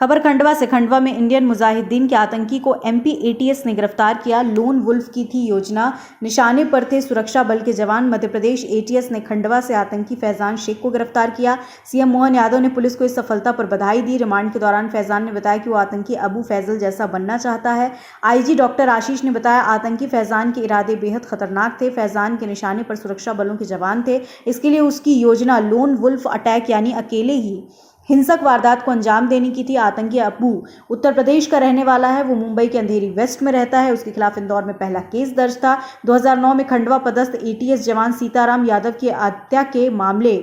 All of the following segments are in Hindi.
खबर खंडवा से। खंडवा में इंडियन मुजाहिदीन के आतंकी को एमपी एटीएस ने गिरफ्तार किया। लोन वुल्फ की थी योजना, निशाने पर थे सुरक्षा बल के जवान। मध्य प्रदेश एटीएस ने खंडवा से आतंकी फैजान शेख को गिरफ्तार किया। सीएम मोहन यादव ने पुलिस को इस सफलता पर बधाई दी। रिमांड के दौरान फैजान ने बताया कि वो आतंकी अबू फैजल जैसा बनना चाहता है। आईजी डॉक्टर आशीष ने बताया, आतंकी फैजान के इरादे बेहद खतरनाक थे। फैजान के निशाने पर सुरक्षा बलों के जवान थे। इसके लिए उसकी योजना लोन वुल्फ अटैक यानी अकेले ही हिंसक वारदात को अंजाम देने की थी। आतंकी अबू उत्तर प्रदेश का रहने वाला है। वो मुंबई के अंधेरी वेस्ट में रहता है। उसके खिलाफ इंदौर में पहला केस दर्ज था। 2009 में खंडवा पदस्थ एटीएस जवान सीताराम यादव की हत्या के मामले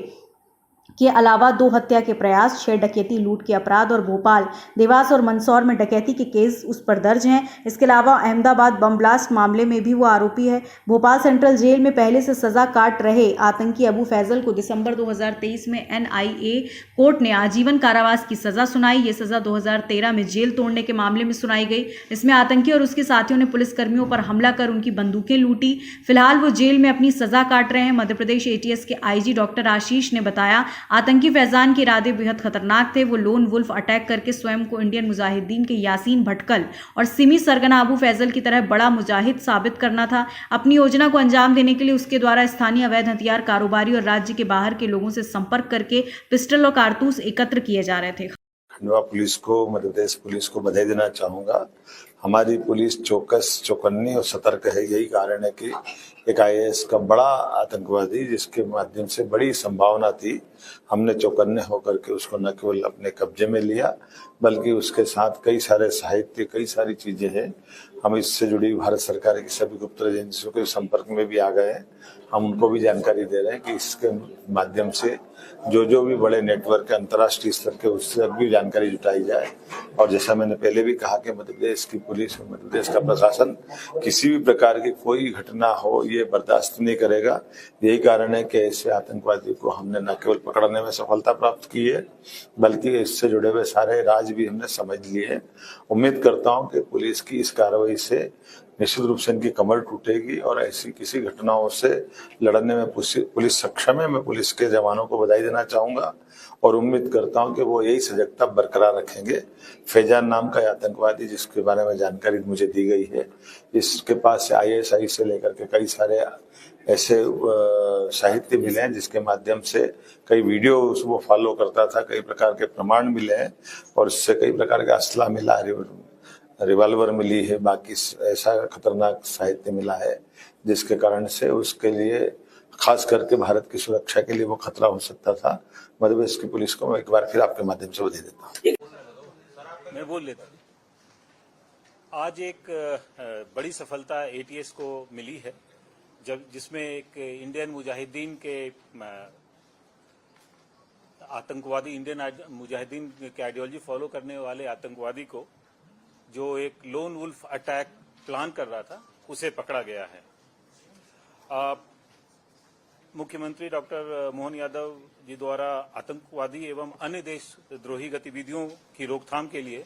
के अलावा 2 हत्या के प्रयास, 6 डकैती लूट के अपराध और भोपाल, देवास और मंदसौर में डकैती के केस उस पर दर्ज हैं। इसके अलावा अहमदाबाद बम ब्लास्ट मामले में भी वो आरोपी है। भोपाल सेंट्रल जेल में पहले से सजा काट रहे आतंकी अबू फैजल को दिसंबर 2023 में एनआईए कोर्ट ने आजीवन कारावास की सजा सुनाई। ये सजा 2013 में जेल तोड़ने के मामले में सुनाई गई। इसमें आतंकी और उसके साथियों ने पुलिसकर्मियों पर हमला कर उनकी बंदूकें लूटी। फिलहाल वो जेल में अपनी सजा काट रहे हैं। मध्य प्रदेश एटीएस के आईजी डॉक्टर आशीष ने बताया, आतंकी फैजान के इरादे बेहद खतरनाक थे। वो लोन वुल्फ अटैक करके स्वयं को इंडियन मुजाहिदीन के यासीन भटकल और सिमी सरगना अबू फैजल की तरह बड़ा मुजाहिद साबित करना था। अपनी योजना को अंजाम देने के लिए उसके द्वारा स्थानीय अवैध हथियार कारोबारी और राज्य के बाहर के लोगों से संपर्क करके पिस्टल और कारतूस एकत्र किए जा रहे थे। खंडवा पुलिस को, मध्य प्रदेश पुलिस को बधाई देना चाहूंगा। हमारी पुलिस चौकस, चौकन्नी और सतर्क है। यही कारण है कि एक आईएएस का बड़ा आतंकवादी, जिसके माध्यम से बड़ी संभावना थी, हमने चौकन्ने होकर के उसको न केवल अपने कब्जे में लिया, बल्कि उसके साथ कई सारे साहित्य, कई सारी चीजें हैं। हम इससे जुड़ी भारत सरकार की सभी गुप्त एजेंसियों के संपर्क में भी आ गए हैं। हम उनको भी जानकारी दे रहे हैं कि इसके माध्यम से जो भी बड़े नेटवर्क है अंतर्राष्ट्रीय स्तर के, उससे भी जानकारी जुटाई जाए। और जैसा मैंने पहले भी कहा कि मध्य प्रदेश की पुलिस और मध्य प्रदेश का प्रशासन किसी भी प्रकार की कोई घटना हो ये बर्दाश्त नहीं करेगा। यही कारण है कि ऐसे आतंकवादी को हमने न केवल पकड़ने में सफलता प्राप्त की है, बल्कि इससे जुड़े हुए सारे राज भी हमने समझ लिए हैं। उम्मीद करता हूं कि पुलिस की इस कार्रवाई से निश्चित रूप से इनकी कमर टूटेगी और ऐसी किसी घटनाओं से लड़ने में पुलिस सक्षम है। मैं पुलिस के जवानों को बधाई देना चाहूंगा और उम्मीद करता हूं कि वो यही सजगता बरकरार रखेंगे। फैजान नाम का आतंकवादी, जिसके बारे में जानकारी मुझे दी गई है, इसके पास से आईएसआई से लेकर के कई सारे ऐसे साहित्य मिले हैं जिसके माध्यम से कई वीडियो वो फॉलो करता था, कई प्रकार के प्रमाण मिले हैं और इससे कई प्रकार का असला मिला, रिवॉल्वर मिली है, बाकी ऐसा खतरनाक साहित्य मिला है जिसके कारण से उसके लिए, खास करके भारत की सुरक्षा के लिए वो खतरा हो सकता था। मध्य प्रदेश की पुलिस को मैं एक बार फिर आपके माध्यम से बधाई देता हूँ। मैं बोल लेता हूँ। आज एक बड़ी सफलता एटीएस को मिली है, जिसमें एक इंडियन मुजाहिदीन के आतंकवादी, इंडियन मुजाहिदीन के आइडियोलॉजी फॉलो करने वाले आतंकवादी को, जो एक लोन वुल्फ अटैक प्लान कर रहा था, उसे पकड़ा गया है। मुख्यमंत्री डॉक्टर मोहन यादव जी द्वारा आतंकवादी एवं अन्य देशद्रोही गतिविधियों की रोकथाम के लिए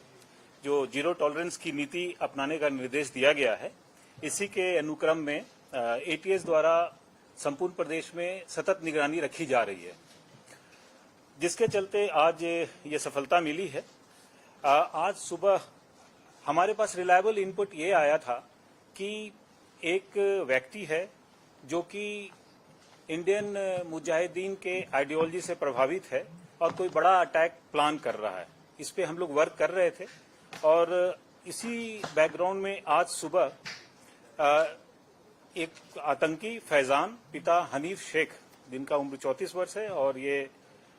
जो जीरो टॉलरेंस की नीति अपनाने का निर्देश दिया गया है, इसी के अनुक्रम में एटीएस द्वारा संपूर्ण प्रदेश में सतत निगरानी रखी जा रही है, जिसके चलते आज ये सफलता मिली है। आज सुबह हमारे पास रिलायबल इनपुट ये आया था कि एक व्यक्ति है जो कि इंडियन मुजाहिदीन के आइडियोलॉजी से प्रभावित है और कोई बड़ा अटैक प्लान कर रहा है। इस पे हम लोग वर्क कर रहे थे और इसी बैकग्राउंड में आज सुबह एक आतंकी फैजान, पिता हनीफ शेख, जिनका उम्र 34 वर्ष है और ये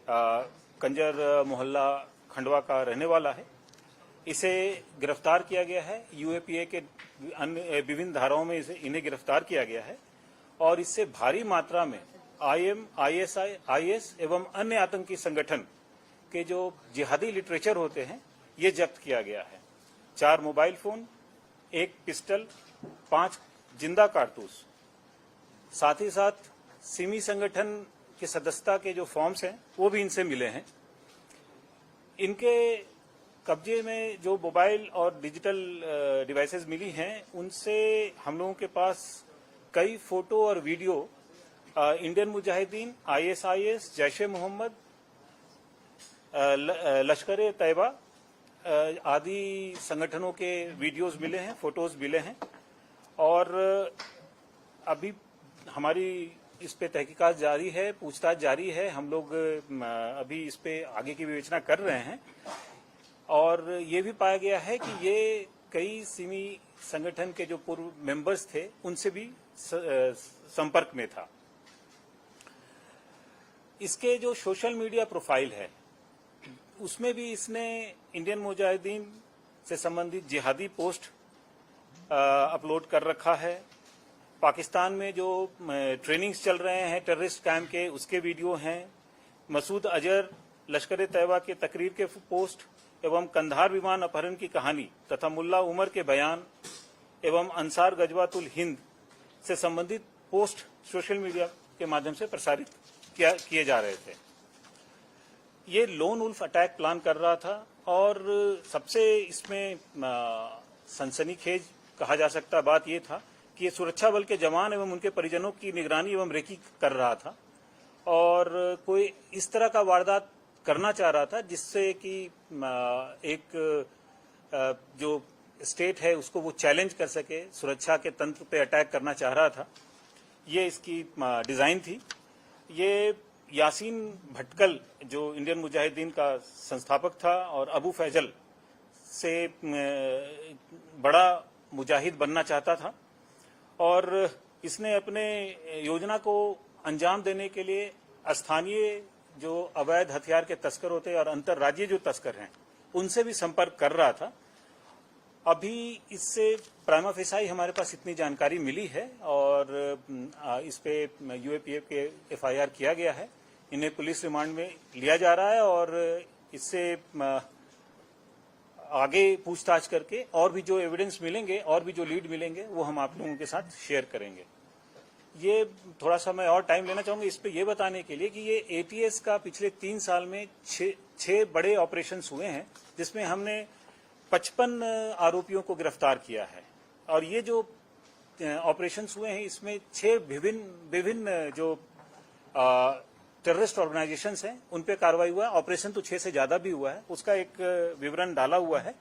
कंजर मोहल्ला खंडवा का रहने वाला है, इसे गिरफ्तार किया गया है। यूएपीए के अन्य विभिन्न धाराओं में इन्हें गिरफ्तार किया गया है और इससे भारी मात्रा में आईएम, आईएसआई, आईएस एवं अन्य आतंकी संगठन के जो जिहादी लिटरेचर होते हैं, ये जब्त किया गया है। 4 मोबाइल फोन, 1 पिस्टल, 5 जिंदा कारतूस, साथ ही साथ सिमी संगठन के सदस्यता के जो फॉर्म्स हैं वो भी इनसे मिले हैं। इनके कब्जे में जो मोबाइल और डिजिटल डिवाइसेस मिली हैं, उनसे हम लोगों के पास कई फोटो और video Indian Mujahideen, ISIS, Jaish e Mohammed, Lashkar e Taiba, आदि संगठनों के वीडियोस मिले हैं, फोटोज मिले हैं और अभी हमारी इस पे तहकीकात जारी है, पूछताछ जारी है। हम लोग अभी इस पे आगे की विवेचना कर रहे हैं और ये भी पाया गया है कि ये कई सिमी संगठन के जो पूर्व मेंबर्स थे उनसे भी संपर्क में था। इसके जो सोशल मीडिया प्रोफाइल है उसमें भी इसने इंडियन मुजाहिदीन से संबंधित जिहादी पोस्ट अपलोड कर रखा है। पाकिस्तान में जो ट्रेनिंग्स चल रहे हैं टेररिस्ट कैंप के, उसके वीडियो हैं। मसूद अजहर लश्कर तैयबा के तकरीर के पोस्ट एवं कंधार विमान अपहरण की कहानी तथा मुल्ला उमर के बयान एवं अंसार गजवातुल हिंद से संबंधित पोस्ट सोशल मीडिया के माध्यम से प्रसारित किए जा रहे थे। ये लोन वुल्फ अटैक प्लान कर रहा था और सबसे इसमें सनसनीखेज कहा जा सकता बात ये था कि ये सुरक्षा बल के जवान एवं उनके परिजनों की निगरानी एवं रेकी कर रहा था और कोई इस तरह का वारदात करना चाह रहा था जिससे कि एक जो स्टेट है उसको वो चैलेंज कर सके, सुरक्षा के तंत्र पे अटैक करना चाह रहा था। ये इसकी डिजाइन थी। ये यासीन भटकल जो इंडियन मुजाहिदीन का संस्थापक था और अबू फैजल से बड़ा मुजाहिद बनना चाहता था और इसने अपने योजना को अंजाम देने के लिए स्थानीय जो अवैध हथियार के तस्कर होते हैं और अंतर्राज्यीय जो तस्कर हैं उनसे भी संपर्क कर रहा था। अभी इससे प्राइमा फेसाई हमारे पास इतनी जानकारी मिली है और इस पे यूएपीएफ के एफआईआर किया गया है। इन्हें पुलिस रिमांड में लिया जा रहा है और इससे आगे पूछताछ करके और भी जो एविडेंस मिलेंगे और भी जो लीड मिलेंगे वो हम आप लोगों के साथ शेयर करेंगे। ये थोड़ा सा मैं और टाइम लेना चाहूंगा इस पे ये बताने के लिए कि ये एटीएस का पिछले 3 साल में 6 बड़े ऑपरेशंस हुए हैं जिसमें हमने 55 आरोपियों को गिरफ्तार किया है और ये जो ऑपरेशंस हुए हैं इसमें 6 विभिन्न जो टेररिस्ट ऑर्गेनाइजेशंस हैं उन पे कार्रवाई हुआ है। ऑपरेशन तो 6 से ज्यादा भी हुआ है, उसका एक विवरण डाला हुआ है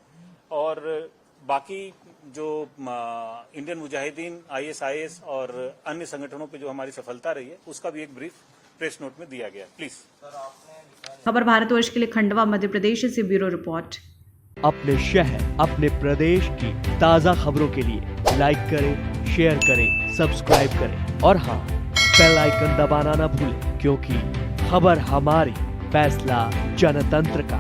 और बाकी जो इंडियन मुजाहिदीन, आईएसआईएस और अन्य संगठनों पे जो हमारी सफलता रही है उसका भी एक ब्रीफ प्रेस नोट में दिया गया। प्लीज। खबर भारतवर्ष के लिए खंडवा मध्य प्रदेश से ब्यूरो रिपोर्ट। अपने शहर अपने प्रदेश की ताज़ा खबरों के लिए लाइक करें, शेयर करें, सब्सक्राइब करें और हाँ, बेल आइकन दबाना ना भूलें क्योंकि खबर हमारी, फैसला जनतंत्र का।